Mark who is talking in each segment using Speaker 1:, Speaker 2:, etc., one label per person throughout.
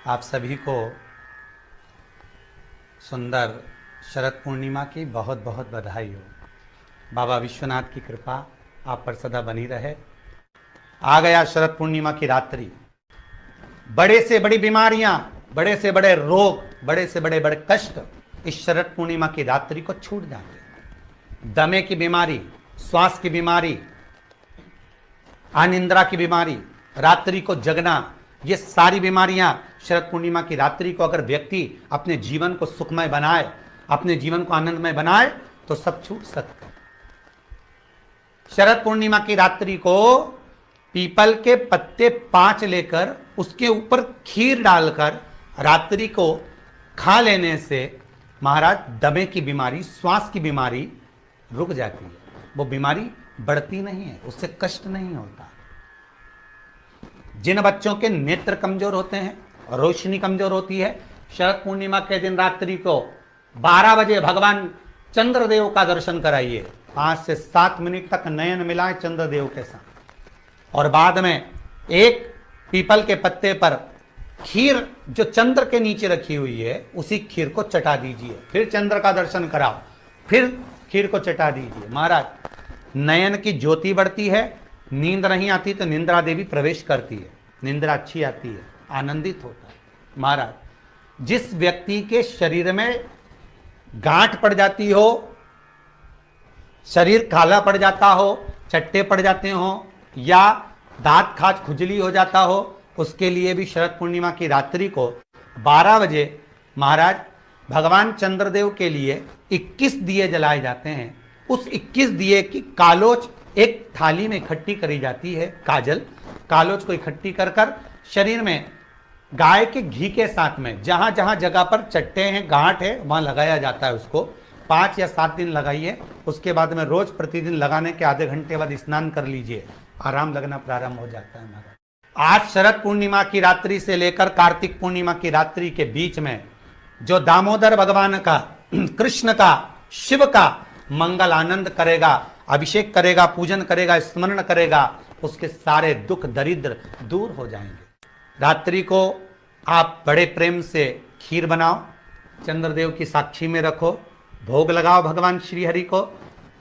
Speaker 1: आप सभी को सुंदर शरद पूर्णिमा की बहुत बहुत बधाई हो। बाबा विश्वनाथ की कृपा आप पर सदा बनी रहे। आ गया शरद पूर्णिमा की रात्रि। बड़े से बड़ी बीमारियां, बड़े से बड़े रोग, बड़े से बड़े बड़े कष्ट इस शरद पूर्णिमा की रात्रि को छूट जाते हैं। दमे की बीमारी, श्वास की बीमारी, अनिद्रा की बीमारी, रात्रि को जगना, ये सारी बीमारियां शरद पूर्णिमा की रात्रि को अगर व्यक्ति अपने जीवन को सुखमय बनाए, अपने जीवन को आनंदमय बनाए तो सब छूट सकता है। शरद पूर्णिमा की रात्रि को पीपल के पत्ते 5 लेकर उसके ऊपर खीर डालकर रात्रि को खा लेने से महाराज दमे की बीमारी, श्वास की बीमारी रुक जाती है। वो बीमारी बढ़ती नहीं है, उससे कष्ट नहीं होता। जिन बच्चों के नेत्र कमजोर होते हैं, रोशनी कमजोर होती है, शरद पूर्णिमा के दिन रात्रि को 12 बजे भगवान चंद्रदेव का दर्शन कराइए। 5 से 7 मिनट तक नयन मिलाएं चंद्रदेव के साथ और बाद में एक पीपल के पत्ते पर खीर जो चंद्र के नीचे रखी हुई है उसी खीर को चटा दीजिए। फिर चंद्र का दर्शन कराओ, फिर खीर को चटा दीजिए। महाराज नयन की ज्योति बढ़ती है, नींद नहीं आती तो निंद्रा देवी प्रवेश करती है, निंद्रा अच्छी आती है, आनंदित होता है। महाराज जिस व्यक्ति के शरीर में गांठ पड़ जाती हो, शरीर काला पड़ जाता हो, चट्टे पड़ जाते हो या दांत खाज खुजली हो जाता हो, उसके लिए भी शरद पूर्णिमा की रात्रि को 12 बजे महाराज भगवान चंद्रदेव के लिए 21 दिए जलाए जाते हैं। उस 21 दिए की कालोच एक थाली में इकट्ठी करी जाती है। कालोच को इकट्ठी कर कर शरीर में गाय के घी के साथ में जहां जहां जगह पर चट्टे हैं, गांठ है, वहां लगाया जाता है। उसको 5 या 7 दिन लगाइए। उसके बाद में रोज प्रतिदिन लगाने के आधे घंटे बाद स्नान कर लीजिए, आराम लगना प्रारंभ हो जाता है। महाराज आज शरद पूर्णिमा की रात्रि से लेकर कार्तिक पूर्णिमा की रात्रि के बीच में जो दामोदर भगवान का, कृष्ण का, शिव का मंगल आनंद करेगा, अभिषेक करेगा, पूजन करेगा, स्मरण करेगा, उसके सारे दुख दरिद्र दूर हो जाएंगे। रात्रि को आप बड़े प्रेम से खीर बनाओ, चंद्रदेव की साक्षी में रखो, भोग लगाओ भगवान श्री हरि को।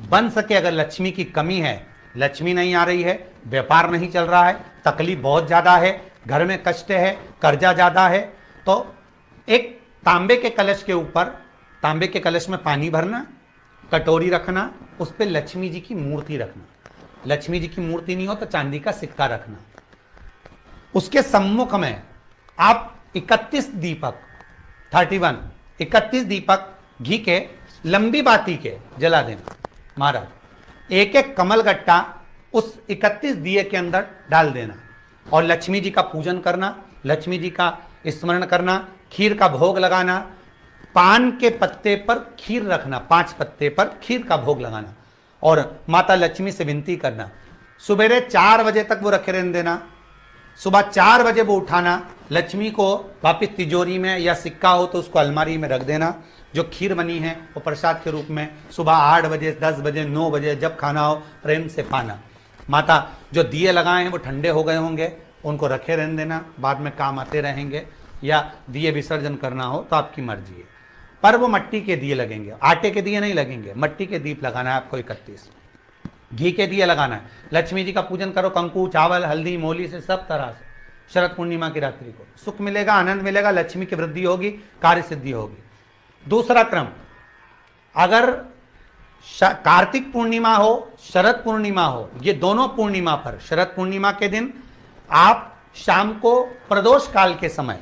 Speaker 1: बन सके अगर लक्ष्मी की कमी है, लक्ष्मी नहीं आ रही है, व्यापार नहीं चल रहा है, तकलीफ बहुत ज्यादा है, घर में कष्ट है, कर्जा ज्यादा है, तो एक तांबे के कलश के ऊपर, तांबे के कलश में पानी भरना, कटोरी रखना, उस पर लक्ष्मी जी की मूर्ति रखना। लक्ष्मी जी की मूर्ति नहीं हो तो चांदी का सिक्का रखना। उसके सम्मुख में आप 31 दीपक 31 दीपक घी के लंबी बाती के जला देना। महाराज एक एक कमल गट्टा उस 31 दिए के अंदर डाल देना और लक्ष्मी जी का पूजन करना, लक्ष्मी जी का स्मरण करना, खीर का भोग लगाना, पान के पत्ते पर खीर रखना, 5 पत्ते पर खीर का भोग लगाना और माता लक्ष्मी से विनती करना। सुबह 4 बजे तक वो रखे रहने देना, सुबह 4 बजे वो उठाना, लक्ष्मी को वापिस तिजोरी में या सिक्का हो तो उसको अलमारी में रख देना। जो खीर बनी है वो प्रसाद के रूप में सुबह 8 बजे, 10 बजे, 9 बजे जब खाना हो प्रेम से पाना। माता जो दिए लगाए हैं वो ठंडे हो गए होंगे, उनको रखे रहने देना, बाद में काम आते रहेंगे, या दिए विसर्जन करना हो तो आपकी मर्जी है। पर वो मट्टी के दिए लगेंगे, आटे के दिए नहीं लगेंगे, मट्टी के दीप लगाना है आपको। 31 घी के दिए लगाना है। लक्ष्मी जी का पूजन करो, कंकु, चावल, हल्दी, मोली से, सब तरह से। शरद पूर्णिमा की रात्रि को सुख मिलेगा, आनंद मिलेगा, लक्ष्मी की वृद्धि होगी, कार्य सिद्धि होगी। दूसरा क्रम, अगर कार्तिक पूर्णिमा हो, शरद पूर्णिमा हो, ये दोनों पूर्णिमा पर शरद पूर्णिमा के दिन आप शाम को प्रदोष काल के समय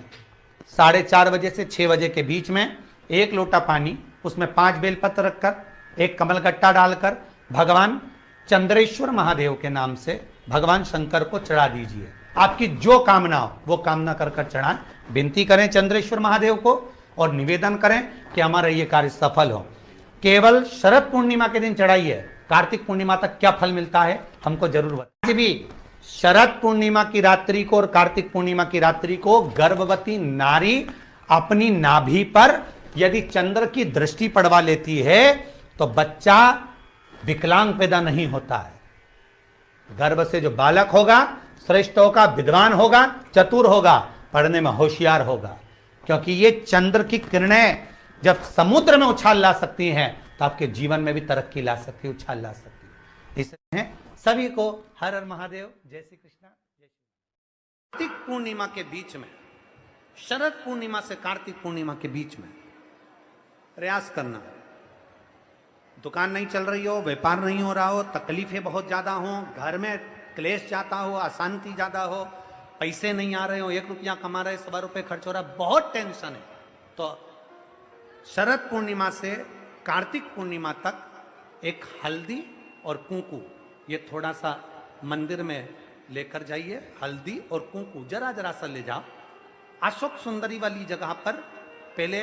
Speaker 1: 4:30 बजे से 6 बजे के बीच में 1 लोटा पानी, उसमें 5 बेलपत्र रखकर, 1 कमलगट्टा डालकर भगवान चंद्रेश्वर महादेव के नाम से भगवान शंकर को चढ़ा दीजिए। आपकी जो कामना हो वो कामना कर कर चढ़ाएं, विनती करें चंद्रेश्वर महादेव को और निवेदन करें कि हमारा ये कार्य सफल हो। केवल शरद पूर्णिमा के दिन चढ़ाइए, कार्तिक पूर्णिमा तक क्या फल मिलता है हमको जरूर बताइए। भी शरद पूर्णिमा की रात्रि को और कार्तिक पूर्णिमा की रात्रि को गर्भवती नारी अपनी नाभि पर यदि चंद्र की दृष्टि पड़वा लेती है तो बच्चा विकलांग पैदा नहीं होता है। गर्भ से जो बालक होगा श्रेष्ठ होगा, विद्वान होगा, चतुर होगा, पढ़ने में होशियार होगा, क्योंकि ये चंद्र की किरणें जब समुद्र में उछाल ला सकती हैं तो आपके जीवन में भी तरक्की ला सकती है, उछाल ला सकती है। इसलिए सभी को हर हर महादेव, जय श्री कृष्णा, जय श्री। कार्तिक पूर्णिमा के बीच में, शरद पूर्णिमा से कार्तिक पूर्णिमा के बीच में प्रयास करना। दुकान नहीं चल रही हो, व्यापार नहीं हो रहा हो, तकलीफें बहुत ज्यादा हो, घर में क्लेश जाता हो, अशांति ज्यादा हो, पैसे नहीं आ रहे हो, 1 रुपया कमा रहे, 1.25 रुपये खर्च हो रहा है, बहुत टेंशन है, तो शरद पूर्णिमा से कार्तिक पूर्णिमा तक एक हल्दी और कुंकू ये थोड़ा सा मंदिर में लेकर जाइए। हल्दी और कुंकू जरा जरा सा ले जाओ, अशोक सुंदरी वाली जगह पर पहले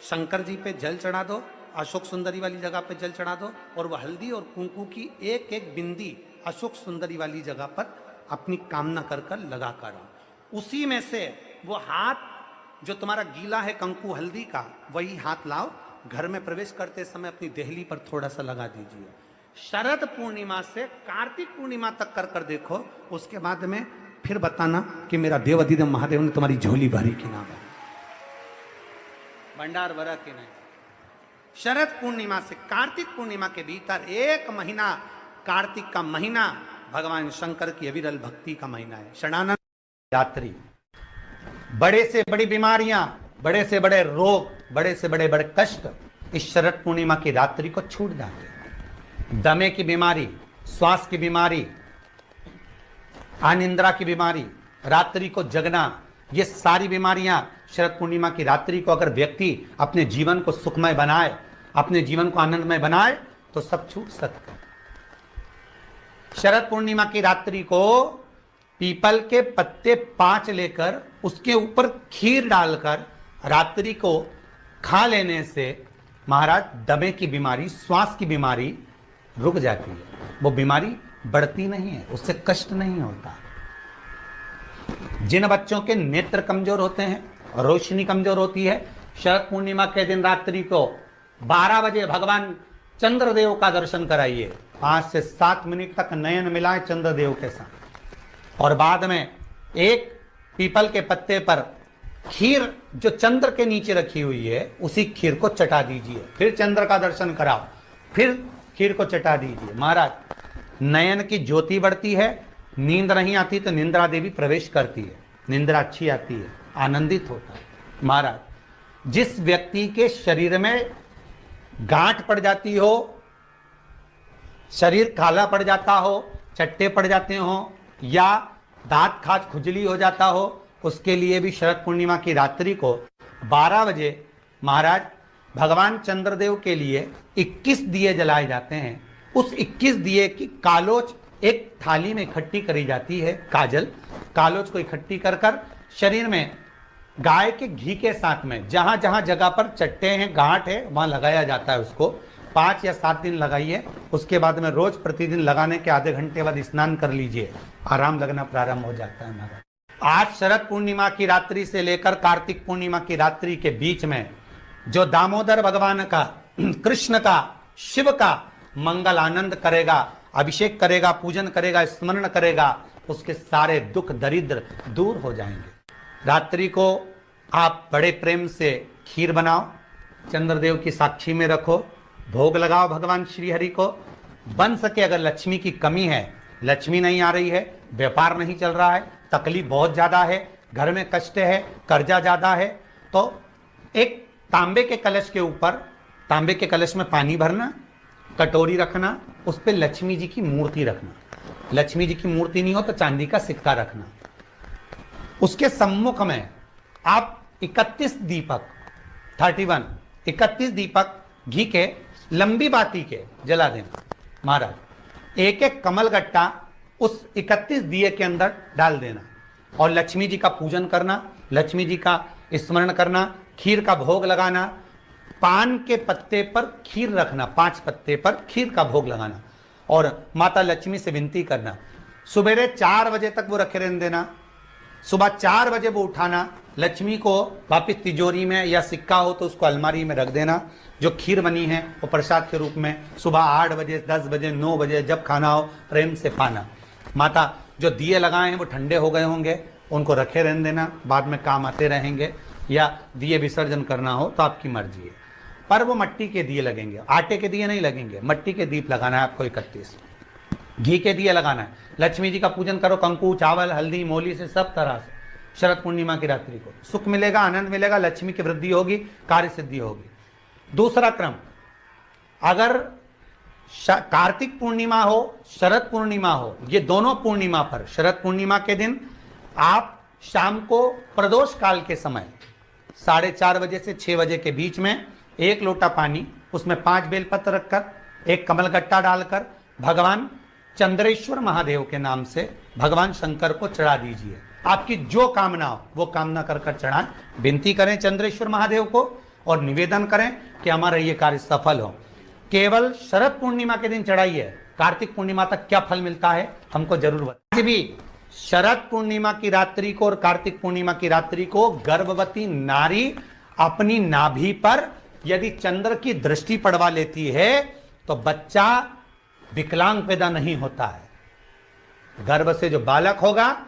Speaker 1: शंकर जी पे जल चढ़ा दो, अशोक सुंदरी वाली जगह पे जल चढ़ा दो, और वह हल्दी और कुंकू की एक एक बिंदी अशोक सुंदरी वाली जगह पर अपनी कामना कर कर लगा कर आओ। उसी में से वो हाथ जो तुम्हारा गीला है कंकु हल्दी का, वही हाथ लाओ, घर में प्रवेश करते समय अपनी देहली पर थोड़ा सा लगा दीजिए। शरद पूर्णिमा से कार्तिक पूर्णिमा तक कर कर देखो, उसके बाद में फिर बताना कि मेरा देव अधिदेव महादेव ने तुम्हारी झोली भरी कि ना भरी, भंडार भरा कि नहीं। शरद पूर्णिमा से कार्तिक पूर्णिमा के भीतर 1 महीना, कार्तिक का महीना भगवान शंकर की अविरल भक्ति का महीना है। षडानंद रात्रि, बड़े से बड़ी बीमारियां, बड़े से बड़े रोग, बड़े से बड़े बड़े कष्ट इस शरद पूर्णिमा की रात्रि को छूट जाते हैं। दमे की बीमारी, श्वास की बीमारी, अनिद्रा की बीमारी, रात्रि को जगना, ये सारी बीमारियां शरद पूर्णिमा की रात्रि को अगर व्यक्ति अपने जीवन को सुखमय बनाए, अपने जीवन को आनंदमय बनाए तो सब छूट सकता है। शरद पूर्णिमा की रात्रि को पीपल के पत्ते 5 लेकर उसके ऊपर खीर डालकर रात्रि को खा लेने से महाराज दमे की बीमारी, श्वास की बीमारी रुक जाती है, वो बीमारी बढ़ती नहीं है, उससे कष्ट नहीं होता। जिन बच्चों के नेत्र कमजोर होते हैं, रोशनी कमजोर होती है, शरद पूर्णिमा के दिन रात्रि को 12 बजे भगवान चंद्रदेव का दर्शन कराइए। 5 से 7 मिनट तक नयन मिलाए चंद्रदेव के साथ, और बाद में एक पीपल के पत्ते पर खीर जो चंद्र के नीचे रखी हुई है उसी खीर को चटा दीजिए। फिर चंद्र का दर्शन कराओ, फिर खीर को चटा दीजिए। महाराज नयन की ज्योति बढ़ती है, नींद नहीं आती तो निंद्रा देवी प्रवेश करती है, निंद्रा अच्छी आती है, आनंदित होता है। महाराज जिस व्यक्ति के शरीर में गांठ पड़ जाती हो, शरीर काला पड़ जाता हो, चट्टे पड़ जाते हो, या दांत खाज खुजली हो जाता हो, उसके लिए भी शरद पूर्णिमा की रात्रि को 12 बजे महाराज भगवान चंद्रदेव के लिए 21 दिए जलाए जाते हैं। उस 21 दिए की कालोच एक थाली में इकट्ठी करी जाती है, काजल कालोच को इकट्ठी कर कर शरीर में गाय के घी के साथ में जहां जहां जगह पर चट्टे हैं, गांठ है, वहां लगाया जाता है। उसको 5 या 7 दिन लगाइए, उसके बाद में रोज प्रतिदिन लगाने के आधे घंटे बाद स्नान कर लीजिए, आराम लगना प्रारंभ हो जाता है। महाराज आज शरद पूर्णिमा की रात्रि से लेकर कार्तिक पूर्णिमा की रात्रि के बीच में जो दामोदर भगवान का, कृष्ण का, शिव का मंगल आनंद करेगा, अभिषेक करेगा, पूजन करेगा, स्मरण करेगा, उसके सारे दुख दरिद्र दूर हो जाएंगे। रात्रि को आप बड़े प्रेम से खीर बनाओ, चंद्रदेव की साक्षी में रखो, भोग लगाओ भगवान श्री हरि को। बन सके अगर लक्ष्मी की कमी है, लक्ष्मी नहीं आ रही है, व्यापार नहीं चल रहा है, तकलीफ बहुत ज्यादा है, घर में कष्ट है, कर्जा ज्यादा है, तो एक तांबे के कलश के ऊपर, तांबे के कलश में पानी भरना, कटोरी रखना, उस पर लक्ष्मी जी की मूर्ति रखना। लक्ष्मी जी की मूर्ति नहीं हो तो चांदी का सिक्का रखना। उसके सम्मुख में आप 31 दीपक 31 दीपक घी के लंबी बाती के जला देना। महाराज एक एक कमल गट्टा उस 31 दिए के अंदर डाल देना और लक्ष्मी जी का पूजन करना, लक्ष्मी जी का स्मरण करना, खीर का भोग लगाना, पान के पत्ते पर खीर रखना, 5 पत्ते पर खीर का भोग लगाना और माता लक्ष्मी से विनती करना। सुबेरे 4 बजे तक वो रखे रहने देना, सुबह 4 बजे वो उठाना, लक्ष्मी को वापिस तिजोरी में या सिक्का हो तो उसको अलमारी में रख देना। जो खीर बनी है वो प्रसाद के रूप में सुबह 8 बजे, 10 बजे, 9 बजे जब खाना हो प्रेम से पाना। माता जो दिए लगाए हैं वो ठंडे हो गए होंगे, उनको रखे रहने देना, बाद में काम आते रहेंगे, या दिए विसर्जन करना हो तो आपकी मर्जी है। पर वो मट्टी के दिए लगेंगे, आटे के दिए नहीं लगेंगे, मट्टी के दीप लगाना है आपको 31, घी के दिए लगाना है। लक्ष्मी जी का पूजन करो कंकु, चावल, हल्दी, मोली से, सब तरह से। शरद पूर्णिमा की रात्रि को सुख मिलेगा, आनंद मिलेगा, लक्ष्मी की वृद्धि होगी, कार्य सिद्धि होगी। दूसरा क्रम, अगर कार्तिक पूर्णिमा हो, शरद पूर्णिमा हो, ये दोनों पूर्णिमा पर, शरद पूर्णिमा के दिन आप शाम को प्रदोष काल के समय 4:30 बजे से 6 बजे के बीच में 1 लोटा पानी, उसमें 5 बेलपत्र रखकर, 1 कमलगट्टा डालकर भगवान चंद्रेश्वर महादेव के नाम से भगवान शंकर को चढ़ा दीजिए। आपकी जो कामना हो वो कामना कर कर चढ़ाएं, विनती करें चंद्रेश्वर महादेव को और निवेदन करें कि हमारा ये कार्य सफल हो। केवल शरद पूर्णिमा के दिन चढ़ाइए, कार्तिक पूर्णिमा तक क्या फल मिलता है हमको जरूर बताइए। भी शरद पूर्णिमा की रात्रि को और कार्तिक पूर्णिमा की रात्रि को गर्भवती नारी अपनी नाभि पर यदि चंद्र की दृष्टि पड़वा लेती है तो बच्चा विकलांग पैदा नहीं होता है। गर्भ से जो बालक होगा